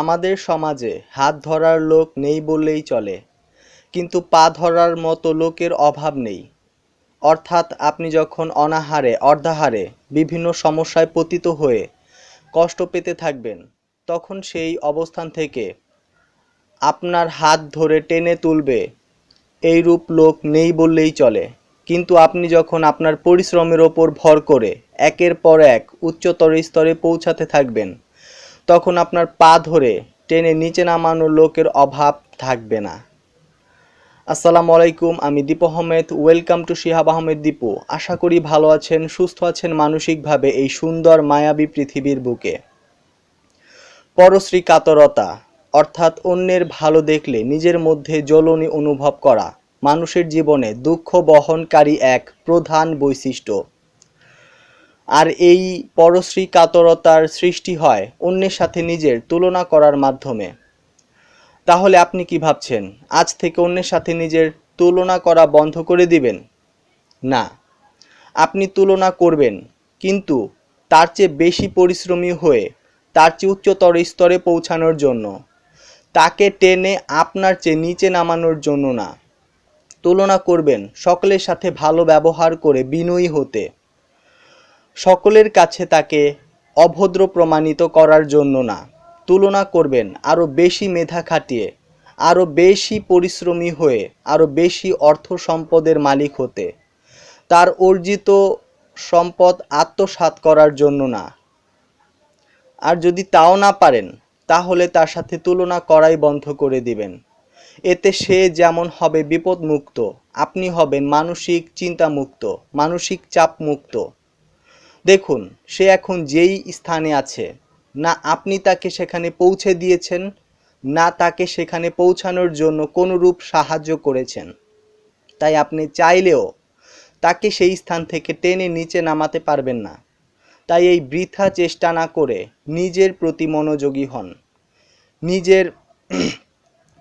আমাদের সমাজে হাত ধরার লোক নেই বললেই চলে, কিন্তু পা ধরার মতো লোকের অভাব নেই। অর্থাৎ আপনি যখন অনাহারে অর্ধাহারে বিভিন্ন সমস্যায় পতিত হয়ে কষ্ট পেতে থাকবেন, তখন সেই অবস্থান থেকে আপনার হাত ধরে টেনে তুলবে এইরূপ লোক নেই বললেই চলে। কিন্তু আপনি যখন আপনার পরিশ্রমের ওপর ভর করে একের পর এক উচ্চতর স্তরে পৌঁছাতে থাকবেন, তখন আপনার পা ধরে টেনে নিচে নামানোর লোকের অভাব থাকবে না। আসসালামু আলাইকুম, আমি দীপু আহমেদ। Welcome to Shihab Ahmed Dipu. আশা করি ভালো আছেন, সুস্থ আছেন মানসিকভাবে এই সুন্দর মায়াবী পৃথিবীর বুকে। পরশ্রী কাতরতা অর্থাৎ অন্যের ভালো দেখলে নিজের মধ্যে জ্বলনি অনুভব করা মানুষের জীবনে দুঃখ বহনকারী এক প্রধান বৈশিষ্ট্য। আর এই পরশ্রী কাতরতার সৃষ্টি হয় অন্যের সাথে নিজের তুলনা করার মাধ্যমে। তাহলে আপনি কি ভাবছেন আজ থেকে অন্যের সাথে নিজের তুলনা করা বন্ধ করে দিবেন? না, আপনি তুলনা করবেন, কিন্তু তার চেয়ে বেশি পরিশ্রমী হয়ে তার চেয়ে উচ্চতর স্তরে পৌঁছানোর জন্য, তাকে টেনে আপনার চেয়ে নিচে নামানোর জন্য না। তুলনা করবেন সকলের সাথে ভালো ব্যবহার করে বিনয়ী হতে, সকলের কাছে তাকে অভদ্র প্রমাণিত করার জন্য না। তুলনা করবেন আরও বেশি মেধা খাটিয়ে, আরও বেশি পরিশ্রমী হয়ে, আরও বেশি অর্থ সম্পদের মালিক হতে, তার অর্জিত সম্পদ আত্মসাৎ করার জন্য না। আর যদি তাও না পারেন, তাহলে তার সাথে তুলনা করাই বন্ধ করে দিবেন। এতে সে যেমন হবে বিপদমুক্ত, আপনি হবেন মানসিক চিন্তামুক্ত, মানসিক চাপমুক্ত। দেখুন, সে এখন যেই স্থানে আছে, না আপনি তাকে সেখানে পৌঁছে দিয়েছেন, না তাকে সেখানে পৌঁছানোর জন্য কোনোরূপ সাহায্য করেছেন। তাই আপনি চাইলেও তাকে সেই স্থান থেকে টেনে নিচে নামাতে পারবেন না। তাই এই বৃথা চেষ্টা না করে নিজের প্রতি মনোযোগী হন। নিজের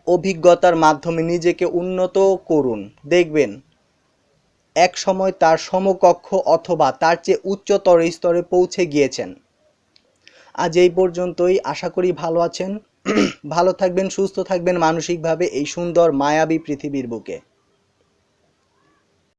অভিজ্ঞতার মাধ্যমে নিজেকে উন্নত করুন। দেখবেন এক সময় তার সমকক্ষ অথবা তার চেয়ে উচ্চতর স্তরে পৌঁছে গিয়েছেন। আজ এই পর্যন্তই। আশা করি ভালো আছেন, ভালো থাকবেন, সুস্থ থাকবেন মানসিকভাবে এই সুন্দর মায়াবী পৃথিবীর বুকে।